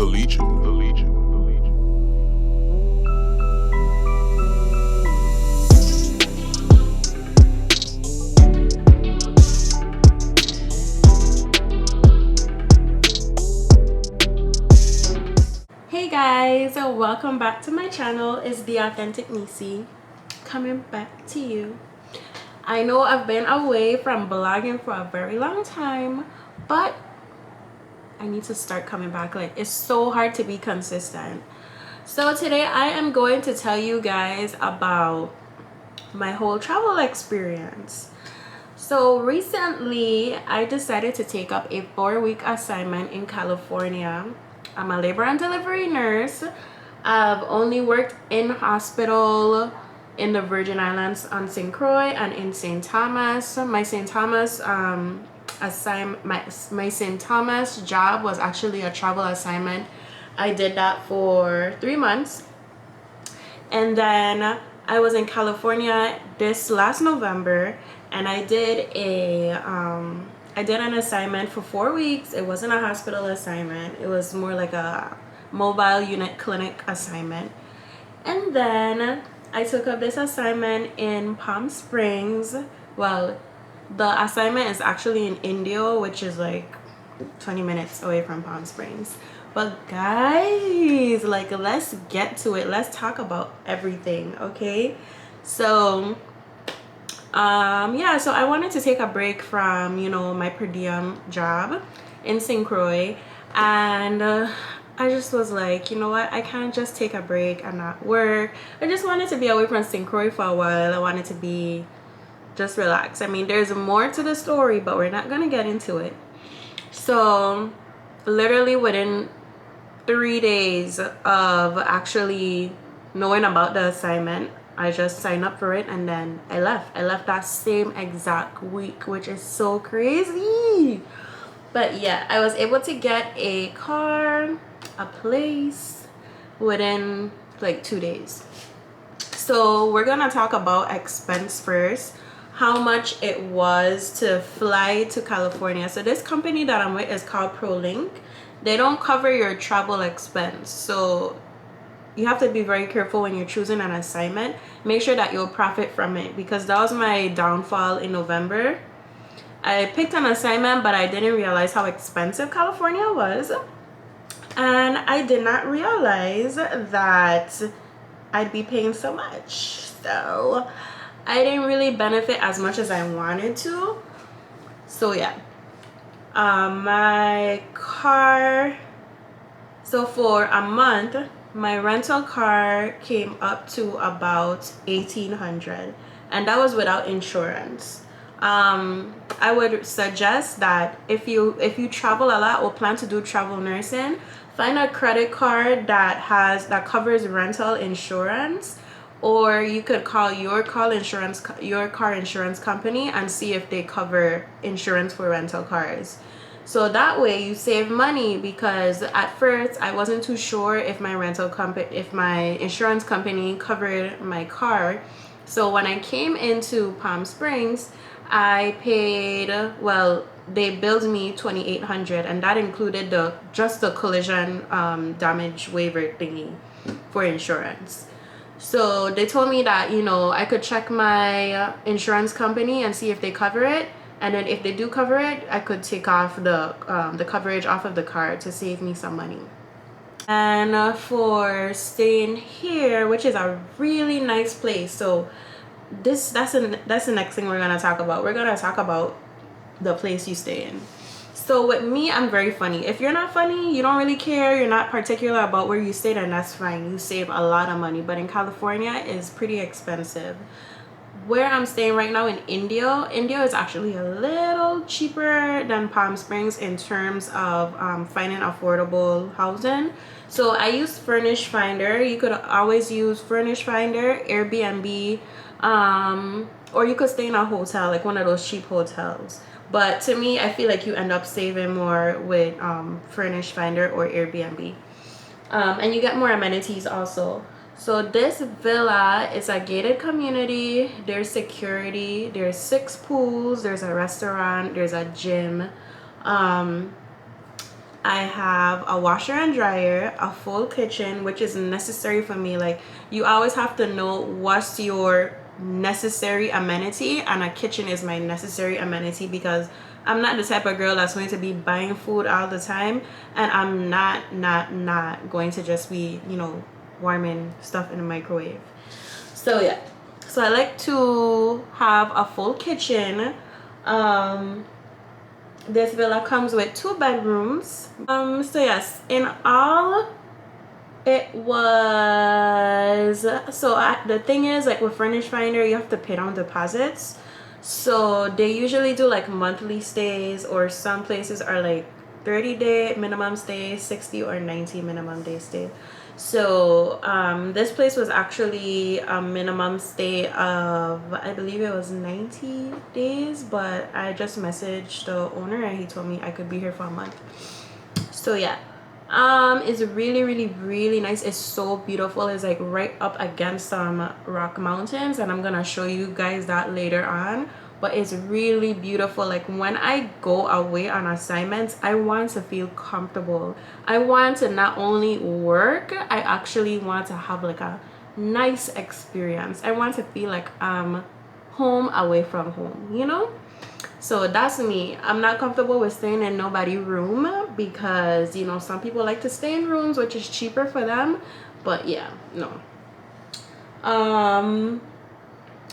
The Legion. The Legion. The Legion. Hey guys, welcome back to my channel. It's The Authentic Nisi coming back to you. I know I've been away from blogging for a very long time, but I need to start coming back. Like, it's so hard to be consistent. So today I am going to tell you guys about my whole travel experience. So recently I decided to take up a 4-week assignment in California. I'm a labor and delivery nurse. I've only worked in hospital in the Virgin Islands on St. Croix and in St. Thomas. My St. Thomas my St. Thomas job was actually a travel assignment. I did that for 3 months. And then I was in California this last November, and I did an assignment for 4 weeks. It wasn't a hospital assignment. It was more like a mobile unit clinic assignment. And then I took up this assignment in Palm Springs. Well, the assignment is actually in Indio, which is like 20 minutes away from Palm Springs. But guys, like, let's get to it. Let's talk about everything, okay? So so I wanted to take a break from, my per diem job in St. Croix, and I just was like, you know what, I can't just take a break and not work. I just wanted to be away from St. Croix for a while. I wanted to be just relax. I mean, there's more to the story, but we're not gonna get into it. So literally within 3 days of actually knowing about the assignment, I just signed up for it, and then I left that same exact week, which is so crazy. But yeah, I was able to get a car, a place within like 2 days. So we're gonna talk about expense first, how much it was to fly to California. So this company that I'm with is called ProLink. They don't cover your travel expense, so you have to be very careful when you're choosing an assignment. Make sure that you'll profit from it, because that was my downfall in November. I picked an assignment, but I didn't realize how expensive California was, and I did not realize that I'd be paying so much. So I didn't really benefit as much as I wanted to. So yeah, my car, so for a month my rental car came up to about $1,800, and that was without insurance. I would suggest that if you travel a lot or plan to do travel nursing, find a credit card that covers rental insurance, or you could call your car insurance company and see if they cover insurance for rental cars. So that way you save money, because at first I wasn't too sure if my insurance company covered my car. So when I came into Palm Springs, I paid, well, they billed me $2,800, and that included just the collision damage waiver thingy for insurance. So they told me that, I could check my insurance company and see if they cover it, and then if they do cover it, I could take off the coverage off of the car to save me some money. And for staying here, which is a really nice place, so that's the next thing we're gonna talk about. We're gonna talk about the place you stay in. So with me, I'm very funny. If you're not funny, you don't really care, you're not particular about where you stay, then that's fine. You save a lot of money. But in California, it's pretty expensive. Where I'm staying right now in Indio is actually a little cheaper than Palm Springs in terms of finding affordable housing. So I use Furnish Finder. You could always use Furnish Finder, Airbnb, or you could stay in a hotel, like one of those cheap hotels. But to me, I feel like you end up saving more with Furnish Finder or Airbnb, and you get more amenities also. So this villa is a gated community. There's security, there's 6 pools, there's a restaurant, there's a gym. I have a washer and dryer, a full kitchen, which is necessary for me. Like, you always have to know what's your necessary amenity, and a kitchen is my necessary amenity because I'm not the type of girl that's going to be buying food all the time, and I'm not going to just be, you know, warming stuff in the microwave. So yeah, so I like to have a full kitchen. This villa comes with 2 bedrooms. So yes, in all it was, the thing is, like with Furnish Finder, you have to pay down deposits. So they usually do like monthly stays, or some places are like 30-day minimum stay, 60 or 90 minimum day stay. So this place was actually a minimum stay of, I believe it was 90 days, but I just messaged the owner and he told me I could be here for a month. So yeah, it's really nice. It's so beautiful. It's like right up against some rock mountains, and I'm gonna show you guys that later on. But it's really beautiful. Like when I go away on assignments, I want to feel comfortable. I want to not only work, I actually want to have like a nice experience. I want to feel like I'm home away from home, you know? So that's me. I'm not comfortable with staying in nobody's room because, you know, some people like to stay in rooms, which is cheaper for them. But yeah, no.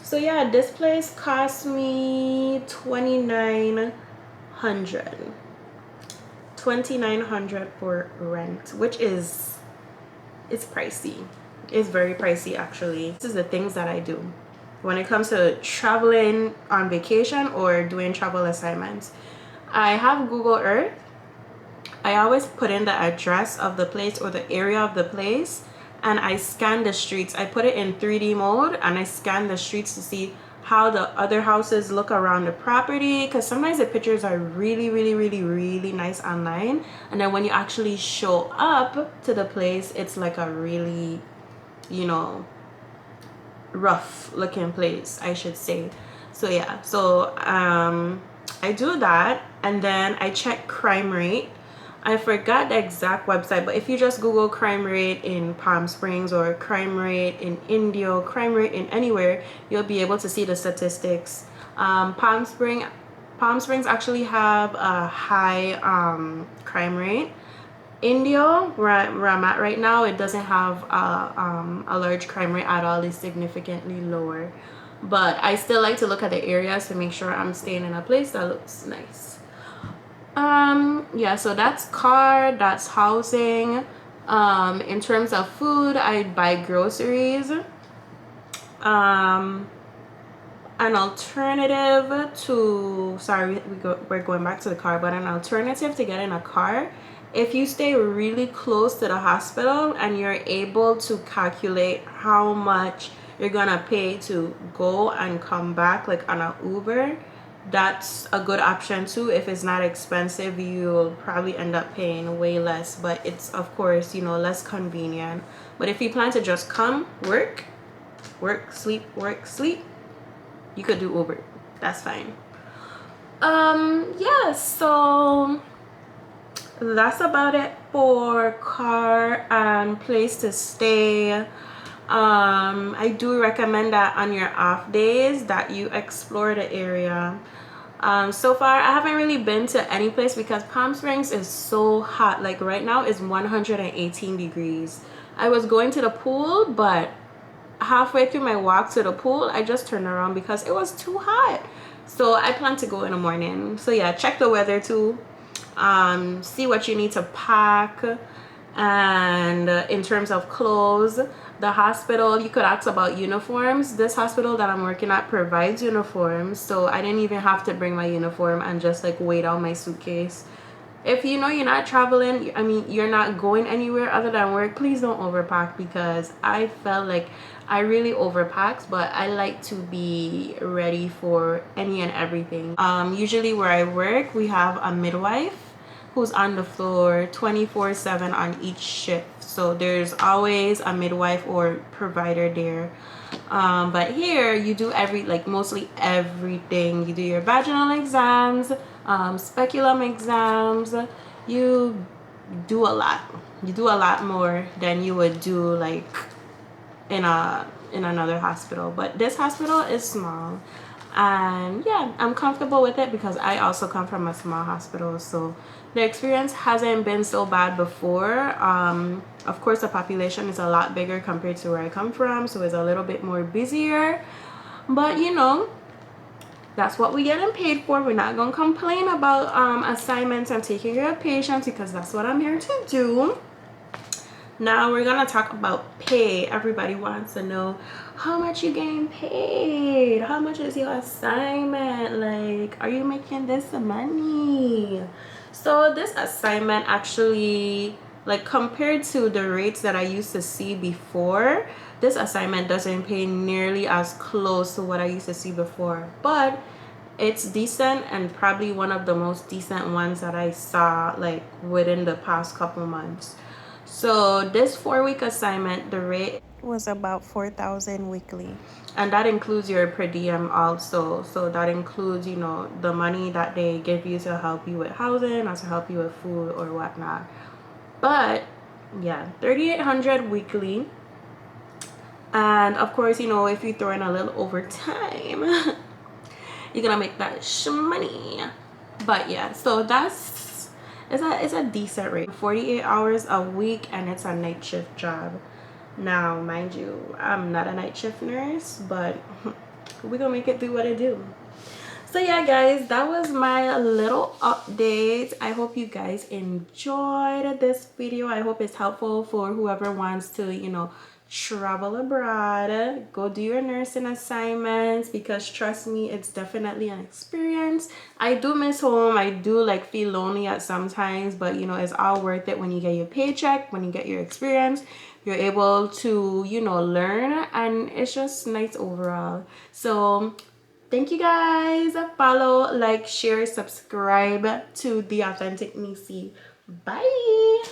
So yeah, this place cost me $2,900 for rent, which is, it's pricey. It's very pricey actually. This is the things that I do when it comes to traveling on vacation or doing travel assignments. I have Google Earth. I always put in the address of the place or the area of the place, and I scan the streets. I put it in 3D mode and I scan the streets to see how the other houses look around the property, because sometimes the pictures are really nice online, and then when you actually show up to the place, it's like a really, you know, rough looking place, I should say. So yeah, so I do that, and then I check crime rate. I forgot the exact website, but if you just Google crime rate in Palm Springs or crime rate in Indio, crime rate in anywhere, you'll be able to see the statistics. Palm Springs actually have a high crime rate. Indio, where I'm at right now, it doesn't have a large crime rate at all. It's significantly lower. But I still like to look at the areas to make sure I'm staying in a place that looks nice. Yeah, so that's car, that's housing. In terms of food, I buy groceries. An alternative to, sorry, we're going back to the car, but an alternative to getting a car, if you stay really close to the hospital and you're able to calculate how much you're gonna pay to go and come back, like on an Uber, that's a good option too. If it's not expensive, you'll probably end up paying way less, but it's, of course, you know, less convenient. But if you plan to just come, work, sleep, you could do Uber. That's fine. Yeah, so that's about it for car and place to stay. I do recommend that on your off days that you explore the area. So far I haven't really been to any place because Palm Springs is so hot. Like right now it's 118 degrees. I was going to the pool, but halfway through my walk to the pool I just turned around because it was too hot. So I plan to go in the morning. So yeah, check the weather too. See what you need to pack. And in terms of clothes, the hospital, you could ask about uniforms. This hospital that I'm working at provides uniforms, so I didn't even have to bring my uniform and just like weigh out my suitcase. If you know you're not traveling, I mean you're not going anywhere other than work, please don't overpack, because I felt like I really overpacked, but I like to be ready for any and everything. Usually where I work, we have a midwife who's on the floor 24/7 on each shift, so there's always a midwife or provider there. But here you do mostly everything. You do your vaginal exams, speculum exams, you do a lot. You do a lot more than you would do like in another hospital. But this hospital is small, and yeah, I'm comfortable with it because I also come from a small hospital, so the experience hasn't been so bad before. Of course, the population is a lot bigger compared to where I come from, so it's a little bit more busier, but you know, that's what we're getting paid for. We're not gonna complain about assignments and taking care of patients because that's what I'm here to do. Now we're gonna talk about pay. Everybody wants to know how much you getting paid. How much is your assignment? Like, are you making this money? So this assignment actually, like compared to the rates that I used to see before, this assignment doesn't pay nearly as close to what I used to see before, but it's decent and probably one of the most decent ones that I saw like within the past couple months. So this 4-week assignment, the rate was about 4,000 weekly, and that includes your per diem also. So that includes, you know, the money that they give you to help you with housing or to help you with food or whatnot. But yeah, 3,800 weekly. And of course, you know, if you throw in a little overtime, you're gonna make that money. But yeah, so it's a decent rate. 48 hours a week, and it's a night shift job. Now, mind you, I'm not a night shift nurse, but we're gonna make it do what it do. So yeah, guys, that was my little update. I hope you guys enjoyed this video. I hope it's helpful for whoever wants to, you know, travel abroad, go do your nursing assignments, because trust me, it's definitely an experience. I do miss home. I do like feel lonely at sometimes, but you know, it's all worth it when you get your paycheck, when you get your experience. You're able to, you know, learn, and it's just nice overall. So thank you guys. Follow, like, share, subscribe to The Authentic Nisi. Bye.